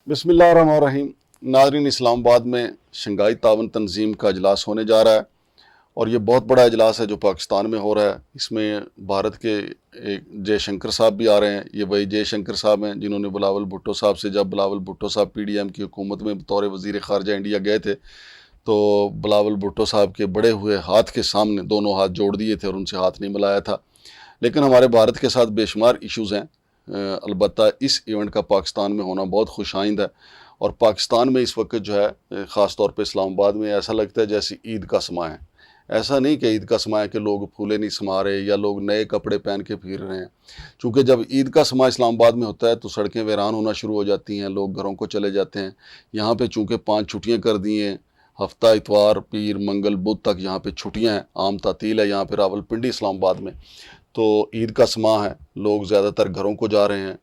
بسم اللہ الرحمن الرحیم. ناظرین، اسلام آباد میں شنگھائی تعاون تنظیم کا اجلاس ہونے جا رہا ہے اور یہ بہت بڑا اجلاس ہے جو پاکستان میں ہو رہا ہے. اس میں بھارت کے ایک جے شنکر صاحب بھی آ رہے ہیں. یہ وہی جے شنکر صاحب ہیں جنہوں نے بلاول بھٹو صاحب سے، جب بلاول بھٹو صاحب پی ڈی ایم کی حکومت میں بطور وزیر خارجہ انڈیا گئے تھے تو بلاول بھٹو صاحب کے بڑے ہوئے ہاتھ کے سامنے دونوں ہاتھ جوڑ دیے تھے اور ان سے ہاتھ نہیں ملایا تھا. لیکن ہمارے بھارت کے ساتھ بے شمار ایشوز ہیں. البتہ اس ایونٹ کا پاکستان میں ہونا بہت خوش آئند ہے اور پاکستان میں اس وقت جو ہے خاص طور پہ اسلام آباد میں ایسا لگتا ہے جیسے عید کا سماں ہے. ایسا نہیں کہ عید کا سماں ہے کہ لوگ پھولے نہیں سما رہے یا لوگ نئے کپڑے پہن کے پھر رہے ہیں. چونکہ جب عید کا سماں اسلام آباد میں ہوتا ہے تو سڑکیں ویران ہونا شروع ہو جاتی ہیں، لوگ گھروں کو چلے جاتے ہیں. یہاں پہ چونکہ 5 چھٹیاں کر دی ہیں، ہفتہ اتوار پیر منگل بدھ تک یہاں پہ چھٹیاں ہیں، عام تعطیل ہے یہاں پہ راولپنڈی اسلام آباد میں. تو عید کا سماں ہے، لوگ زیادہ تر گھروں کو جا رہے ہیں.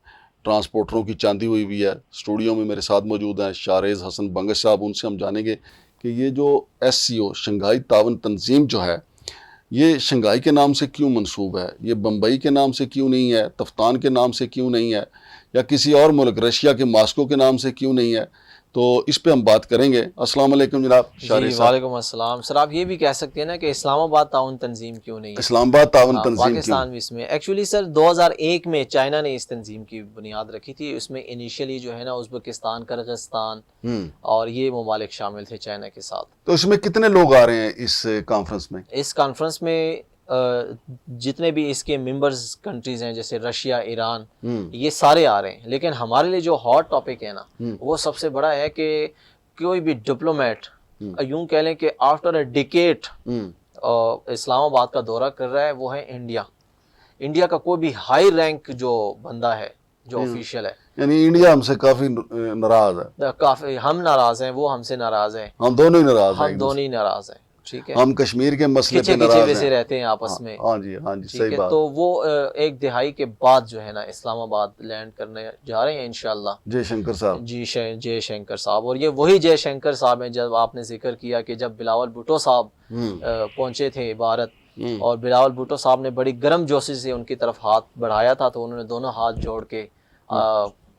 ٹرانسپورٹروں کی چاندی ہوئی بھی ہے. اسٹوڈیو میں میرے ساتھ موجود ہیں شارز حسن بنگش صاحب. ان سے ہم جانیں گے کہ یہ جو SCO شنگھائی تعاون تنظیم جو ہے یہ شنگھائی کے نام سے کیوں منسوب ہے، یہ بمبئی کے نام سے کیوں نہیں ہے، تفتان کے نام سے کیوں نہیں ہے، یا کسی اور ملک رشیا کے ماسکو کے نام سے کیوں نہیں ہے. تو اس پہ ہم بات کریں گے. السلام علیکم جناب شارز صاحب. وعلیکم السلام. سر آپ یہ بھی کہہ سکتے ہیں نا کہ اسلام آباد تعاون تنظیم کیوں نہیں ہے؟ اسلام آباد تعاون تنظیم کیوں؟ پاکستان بھی اس میں ایکچولی سر 2001 میں چائنا نے اس تنظیم کی بنیاد رکھی تھی. اس میں انیشیلی جو ہے نا ازبکستان، کرغزستان اور یہ ممالک شامل تھے چائنا کے ساتھ. تو اس میں کتنے لوگ آ رہے ہیں اس کانفرنس میں؟ اس کانفرنس میں جتنے بھی اس کے ممبرز کنٹریز ہیں جیسے رشیا، ایران، یہ سارے آ رہے ہیں. لیکن ہمارے لیے جو ہاٹ ٹاپک ہے نا وہ سب سے بڑا ہے کہ کوئی بھی ڈپلومیٹ یوں کہہ لیں کہ آفٹر اے ڈیکیڈ اسلام آباد کا دورہ کر رہا ہے وہ ہے انڈیا. انڈیا کا کوئی بھی ہائی رینک جو بندہ ہے جو آفیشیل ہے، یعنی انڈیا ہم سے کافی ناراض ہے. کافی ہم ناراض ہیں، وہ ہم سے ناراض ہیں، ہم دونوں ہی ناراض ہیں. ہم دونوں ہی ناراض ہیں. ٹھیک ہے، ہم کشمیر کے مسئلے پہ کھچے ناراض ویسے ہیں. رہتے ہیں آپس میں. ہاں جی صحیح بات. تو وہ ایک دہائی کے بعد جو ہے نا اسلام آباد لینڈ کرنے جا رہے ہیں انشاءاللہ. جے شنکر صاحب. جی جے شنکر صاحب. اور یہ وہی جے شنکر صاحب ہیں جب آپ نے ذکر کیا کہ جب بلاول بھٹو صاحب پہنچے تھے بھارت اور بلاول بھٹو صاحب نے بڑی گرم جوشی سے ان کی طرف ہاتھ بڑھایا تھا تو انہوں نے دونوں ہاتھ جوڑ کے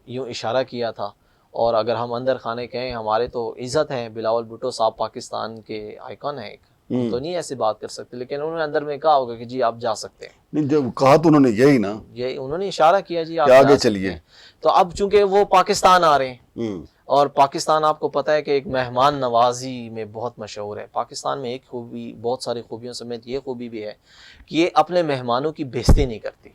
یوں اشارہ کیا تھا. اور اگر ہم اندر خانے کہیں ہمارے تو عزت ہیں، بلاول بھٹو صاحب پاکستان کے آئیکن ہیں، ہم تو نہیں ایسی بات کر سکتے. لیکن انہوں نے اندر میں کہا ہوگا کہ جی آپ جا سکتے ہیں. نہیں، جب کہا تو انہوں نے یہی نا، یہ انہوں نے اشارہ کیا جی آپ آگے چلیے. تو اب چونکہ وہ پاکستان آ رہے ہیں اور پاکستان آپ کو پتہ ہے کہ ایک مہمان نوازی میں بہت مشہور ہے. پاکستان میں ایک خوبی، بہت ساری خوبیوں سمیت یہ خوبی بھی ہے کہ یہ اپنے مہمانوں کی بےزتی نہیں کرتی.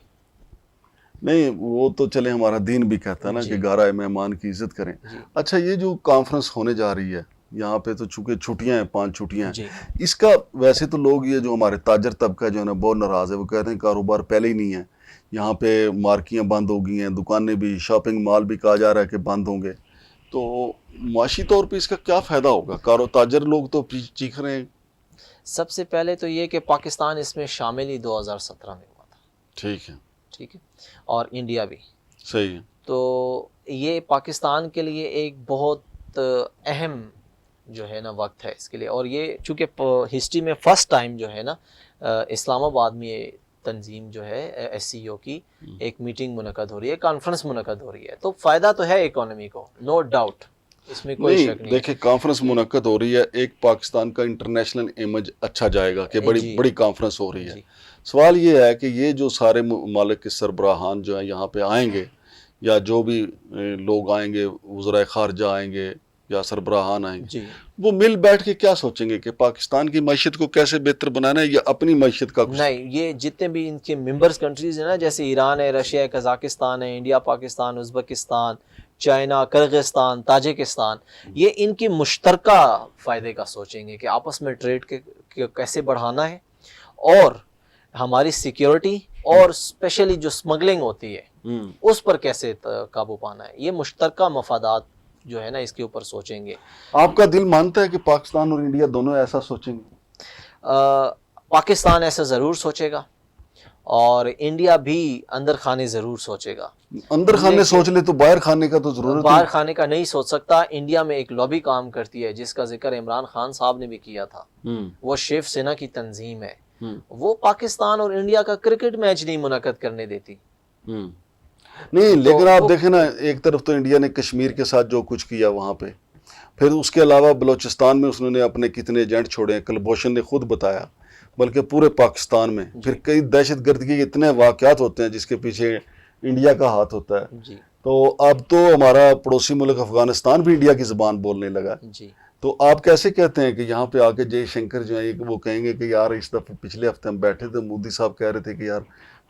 نہیں، وہ تو چلے ہمارا دین بھی کہتا ہے نا کہ گھر آئے مہمان کی عزت کریں. اچھا، یہ جو کانفرنس ہونے جا رہی ہے یہاں پہ تو چونکہ چھٹیاں ہیں، 5 چھٹیاں ہیں، اس کا ویسے تو لوگ یہ جو ہمارے تاجر طبقہ جو ہے نا بہت ناراض ہے. وہ کہتے ہیں کاروبار پہلے ہی نہیں ہے، یہاں پہ مارکیاں بند ہو گئی ہیں، دکانیں بھی، شاپنگ مال بھی کہا جا رہا ہے کہ بند ہوں گے. تو معاشی طور پہ اس کا کیا فائدہ ہوگا؟ تاجر لوگ تو چیخ رہے ہیں. سب سے پہلے تو یہ کہ پاکستان اس میں شامل ہی 2017 میں ہوا تھا. ٹھیک ہے اور انڈیا بھی صحیح ہے. تو یہ پاکستان کے لیے ایک بہت اہم جو ہے نا وقت ہے اس کے لیے. اور یہ چونکہ ہسٹری میں فرسٹ ٹائم جو ہے نا اسلام آباد میں یہ تنظیم جو ہے SCO کی ایک میٹنگ منعقد ہو رہی ہے، کانفرنس منعقد ہو رہی ہے. تو فائدہ تو ہے اکانومی کو، نو ڈاؤٹ، اس میں کوئی شک نہیں. دیکھیں، کانفرنس منعقد ہو رہی ہے، ایک پاکستان کا انٹرنیشنل امیج اچھا جائے گا کہ بڑی کانفرنس ہو رہی ہے. سوال یہ ہے کہ یہ جو سارے ممالک کے سربراہان جو ہیں یہاں پہ آئیں گے یا جو بھی لوگ آئیں گے، وزرائے خارجہ آئیں گے یا سربراہان آئیں گے، وہ مل بیٹھ کے کیا سوچیں گے کہ پاکستان کی معیشت کو کیسے بہتر بنانا ہے یا اپنی معیشت کا کچھ؟ نہیں، یہ جتنے بھی ان کے ممبرز کنٹریز ہیں نا جیسے ایران ہے، رشیا ہے، قزاقستان ہے، India, Pakistan, Uzbekistan, China, Kyrgyzstan, Tajikistan, یہ ان کی مشترکہ فائدے کا سوچیں گے کہ آپس میں ٹریڈ کیسے بڑھانا ہے اور ہماری سیکیورٹی اور اسپیشلی جو اسمگلنگ ہوتی ہے اس پر کیسے قابو پانا ہے. یہ مشترکہ مفادات جو ہے نا اس کے اوپر سوچیں گے. آپ کا دل مانتا ہے کہ پاکستان اور انڈیا دونوں ایسا سوچیں گے؟ پاکستان ایسا ضرور سوچے گا اور انڈیا بھی اندر خانے ضرور سوچے گا. اندر خانے سوچ لے تو باہر خانے کا تو ضرورت باہر خانے کا نہیں سوچ سکتا. انڈیا میں ایک لابی کام کرتی ہے جس کا ذکر عمران خان صاحب نے بھی کیا تھا. وہ شیو سینا کی تنظیم ہے. وہ پاکستان اور انڈیا کا کرکٹ میچ نہیں منعقد کرنے دیتی. نہیں تو لیکن آپ وہ- دیکھیں نا ایک طرف تو انڈیا نے کشمیر کے ساتھ جو کچھ کیا وہاں پہ، پھر اس کے علاوہ بلوچستان میں اس نے اپنے کتنے ایجنٹ چھوڑے ہیں، کلبھوشن نے خود بتایا، بلکہ پورے پاکستان میں پھر کئی دہشت گردی کے اتنے واقعات ہوتے ہیں جس کے پیچھے انڈیا کا ہاتھ ہوتا ہے. جی تو اب تو ہمارا پڑوسی ملک افغانستان بھی انڈیا کی زبان بولنے لگا. جی تو آپ کیسے کہتے ہیں کہ یہاں پہ آ کے جے شنکر جو ہیں وہ کہیں گے کہ یار اس دفعہ پچھلے ہفتے ہم بیٹھے تھے، مودی صاحب کہہ رہے تھے کہ یار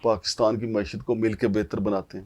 پاکستان کی معیشت کو مل کے بہتر بناتے ہیں.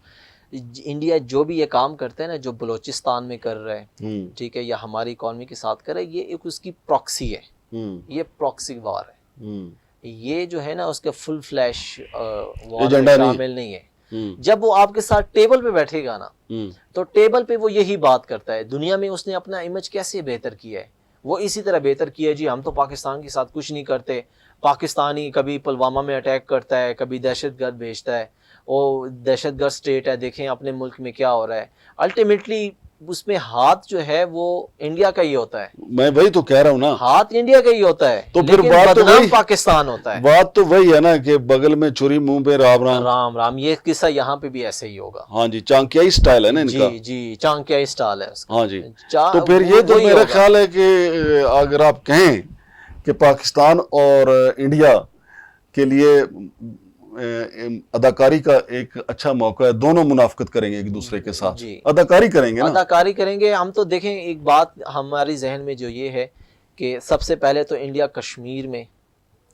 انڈیا جو بھی یہ کام کرتا ہے نا، جو بلوچستان میں کر رہا ہے، ہوں ٹھیک ہے، یا ہماری اکانومی کے ساتھ کر رہا ہے، یہ ایک اس کی پراکسی ہے، ہوں یہ پراکسی وار ہے. ہوں یہ جو ہے نا اس کے فل فلیش وار میں ایجنڈا نہیں. شامل نہیں ہے. ہوں جب وہ آپ کے ساتھ ٹیبل پہ بیٹھے گا نا، ہوں تو ٹیبل پہ وہ یہی بات کرتا ہے، دنیا میں اس نے اپنا امیج کیسے بہتر کیا ہے. وہ اسی طرح بہتر کیا ہے، جی ہم تو پاکستان کے ساتھ کچھ نہیں کرتے، پاکستانی کبھی پلوامہ میں اٹیک کرتا ہے، کبھی دہشت گرد بھیجتا ہے، وہ دہشت گرد سٹیٹ ہے، دیکھیں اپنے ملک میں کیا ہو رہا ہے. الٹیمیٹلی اس میں ہاتھ جو ہے وہ انڈیا کا ہی ہوتا ہے، میں وہی تو کہہ رہا ہوں نا. ہاتھ انڈیا کا ہی ہوتا ہے، تو پھر لیکن بات تو بدنام وہی- پاکستان ہوتا ہے. بات تو وہی ہے نا کہ بغل میں چھری منہ پہ رام رام. رام رام، یہ قصہ یہاں پہ بھی ایسے ہی ہوگا. ہاں جی، چانکیائی سٹائل ہے نا ان کا. جی جی، چانکیا اسٹال ہے اس کا. ہاں جی. تو پھر یہ تو میرا خیال ہے کہ اگر آپ کہیں کہ پاکستان اور انڈیا کے لیے اداکاری کا ایک اچھا موقع ہے، دونوں منافقت کریں گے ایک دوسرے کے ساتھ، جی. اداکاری کریں گے نا. اداکاری کریں گے ہم. تو دیکھیں ایک بات ہماری ذہن میں جو یہ ہے کہ سب سے پہلے تو انڈیا کشمیر میں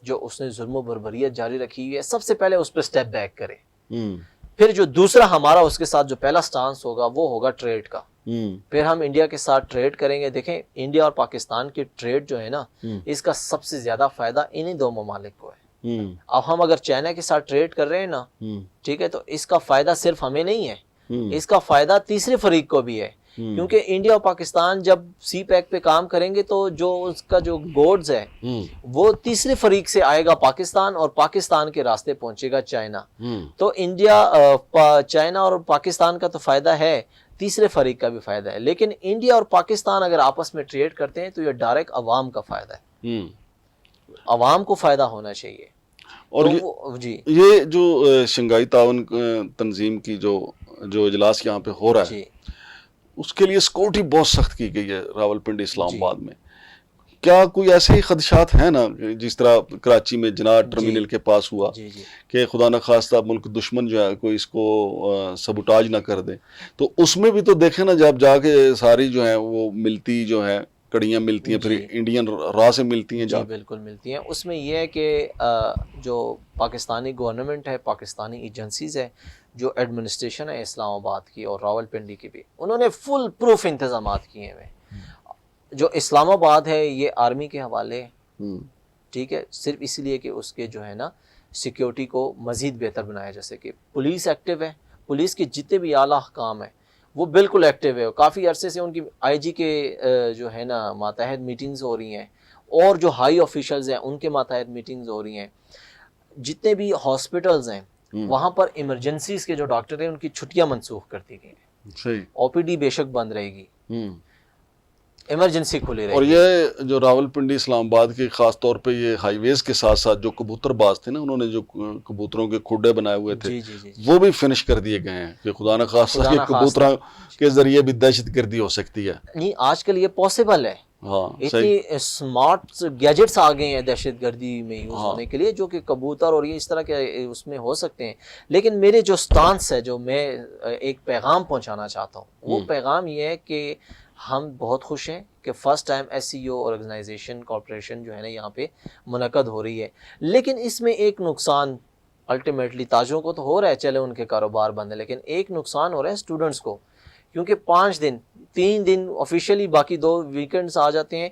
جو اس نے ظلم و بربریت جاری رکھی ہوئی ہے، سب سے پہلے اس پہ سٹیپ بیک کرے. ہوں پھر جو دوسرا ہمارا اس کے ساتھ جو پہلا سٹانس ہوگا وہ ہوگا ٹریڈ کا. ہوں پھر ہم انڈیا کے ساتھ ٹریڈ کریں گے. دیکھیں انڈیا اور پاکستان کی ٹریڈ جو ہے نا، اس کا سب سے زیادہ فائدہ انہی دو ممالک کو ہے. ہوں اب ہم اگر چائنا کے ساتھ ٹریڈ کر رہے ہیں نا، ہوں ٹھیک ہے، تو اس کا فائدہ صرف ہمیں نہیں ہے، ہوں اس کا فائدہ تیسرے فریق کو بھی ہے. کیونکہ انڈیا اور پاکستان جب سی پیک پہ کام کریں گے تو جو اس کا جو گوڈز ہے ہوں وہ تیسرے فریق سے آئے گا پاکستان، اور پاکستان کے راستے پہنچے گا چائنا. ہوں تو انڈیا چائنا اور پاکستان کا تو فائدہ ہے، تیسرے فریق کا بھی فائدہ ہے. لیکن انڈیا اور پاکستان اگر آپس میں ٹریڈ کرتے ہیں تو یہ ڈائریکٹ عوام کا فائدہ ہے، ہوں عوام کو فائدہ ہونا چاہیے. اور جی یہ جو شنگھائی تعاون تنظیم کی جو اجلاس یہاں پہ ہو رہا ہے، جی اس کے لیے سیکورٹی بہت سخت کی گئی ہے راولپنڈی اسلام جی. آباد میں. کیا کوئی ایسے ہی خدشات ہیں نا جس طرح کراچی میں جناح ٹرمینل کے پاس ہوا جی جی کہ خدا نخواستہ ملک دشمن جو ہے کوئی اس کو سبوٹاج نہ کر دے؟ تو اس میں بھی تو دیکھیں نا، جب جا کے ساری جو ہیں وہ ملتی جو ہیں کڑیاں ملتی ہیں، پھر جی. انڈین راہ سے ملتی ہیں جی جا. بالکل ملتی ہیں. اس میں یہ ہے کہ جو پاکستانی گورنمنٹ ہے، پاکستانی ایجنسیز ہے، جو ایڈمنسٹریشن ہے اسلام آباد کی اور راولپنڈی کی بھی، انہوں نے فل پروف انتظامات کیے ہوئے. جو اسلام آباد ہے یہ آرمی کے حوالے، ٹھیک ہے، صرف اس لیے کہ اس کے جو ہے نا سیکیورٹی کو مزید بہتر بنایا. جیسے کہ پولیس ایکٹیو ہے، پولیس کے جتنے بھی اعلیٰ حکام ہیں وہ بالکل ایکٹیو ہے. کافی عرصے سے ان کی آئی جی کے جو ہے نا ماتحت میٹنگز ہو رہی ہیں، اور جو ہائی آفیشلز ہیں ان کے ماتحت میٹنگز ہو رہی ہیں. جتنے بھی ہاسپٹلز ہیں وہاں پر ایمرجنسیز کے جو ڈاکٹر ہیں ان کی چھٹیاں منسوخ کر دی گئی ہیں. صحیح. او پی ڈی بے شک بند رہے گی، ایمرجنسی کھلی رہے اور گی. یہ جو راولپنڈی اسلام آباد کے خاص طور پہ یہ ہائی ویز کے ساتھ ساتھ جو کبوتر باز تھے نا، انہوں نے جو کبوتروں کے کھڈے بنائے ہوئے تھے، جی جی جی وہ بھی فنش کر دیے گئے ہیں کہ خدا نخواستہ کہ کبوتروں کے ذریعے بھی دہشت گردی ہو سکتی ہے. نہیں، آج کل یہ پاسبل ہے. ہاں اتنی اسمارٹ گیجٹس آ گئے ہیں دہشت گردی میں یوز ہونے کے لیے، جو کہ کبوتر اور یہ اس طرح کے اس میں ہو سکتے ہیں. لیکن میرے جو سٹانس ہے، جو میں ایک پیغام پہنچانا چاہتا ہوں، وہ پیغام یہ ہے کہ ہم بہت خوش ہیں کہ فرسٹ ٹائم ایس سی او آرگنائزیشن کارپوریشن جو ہے نا یہاں پہ منعقد ہو رہی ہے. لیکن اس میں ایک نقصان الٹیمیٹلی تاجروں کو تو ہو رہا ہے، چلے ان کے کاروبار بند ہے، لیکن ایک نقصان ہو رہا ہے اسٹوڈنٹس کو. کیونکہ 5 دن 3 دن آفیشیلی، باقی 2 ویکینڈس آ جاتے ہیں.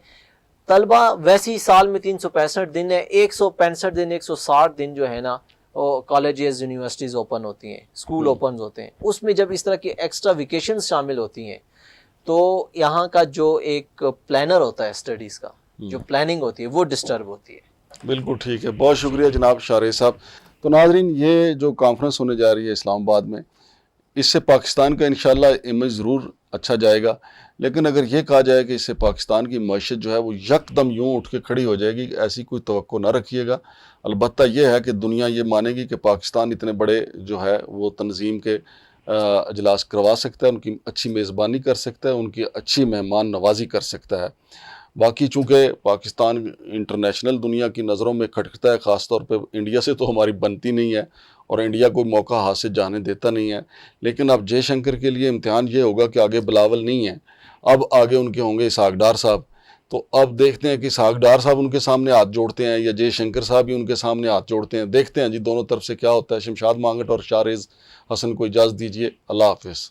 طلبہ ویسے ہی سال میں 365 دن ہے، 165 دن 160 دن جو ہے نا کالجز یونیورسٹیز اوپن ہوتی ہیں، اسکول اوپن ہوتے ہیں. اس میں جب اس طرح کی ایکسٹرا ویکیشنز شامل ہوتی ہیں تو یہاں کا جو ایک پلانر ہوتا ہے اسٹڈیز کا، جو پلاننگ ہوتی ہے وہ ڈسٹرب ہوتی ہے. بالکل ٹھیک ہے. بہت شکریہ جناب شارع صاحب. تو ناظرین، یہ جو کانفرنس ہونے جا رہی ہے اسلام آباد میں، اس سے پاکستان کا انشاءاللہ امیج ضرور اچھا جائے گا. لیکن اگر یہ کہا جائے کہ اس سے پاکستان کی معیشت جو ہے وہ یک دم یوں اٹھ کے کھڑی ہو جائے گی، ایسی کوئی توقع نہ رکھیے گا. البتہ یہ ہے کہ دنیا یہ مانے گی کہ پاکستان اتنے بڑے جو ہے وہ تنظیم کے اجلاس کروا سکتا ہے، ان کی اچھی میزبانی کر سکتا ہے، ان کی اچھی مہمان نوازی کر سکتا ہے۔ باقی چونکہ پاکستان انٹرنیشنل دنیا کی نظروں میں کھٹکتا ہے، خاص طور پہ انڈیا سے تو ہماری بنتی نہیں ہے اور انڈیا کوئی موقع ہاتھ سے جانے دیتا نہیں ہے، لیکن اب جے شنکر کے لیے امتحان یہ ہوگا کہ آگے بلاول نہیں ہے، اب آگے ان کے ہوں گے اسحاق ڈار صاحب۔ تو اب دیکھتے ہیں کہ اسحاق ڈار صاحب ان کے سامنے ہاتھ جوڑتے ہیں یا جے شنکر صاحب ہی ان کے سامنے ہاتھ جوڑتے ہیں، دیکھتے ہیں جی دونوں طرف سے کیا ہوتا ہے۔ شمشاد مانگٹ اور شاریز حسن کو اجازت دیجیے، اللہ حافظ۔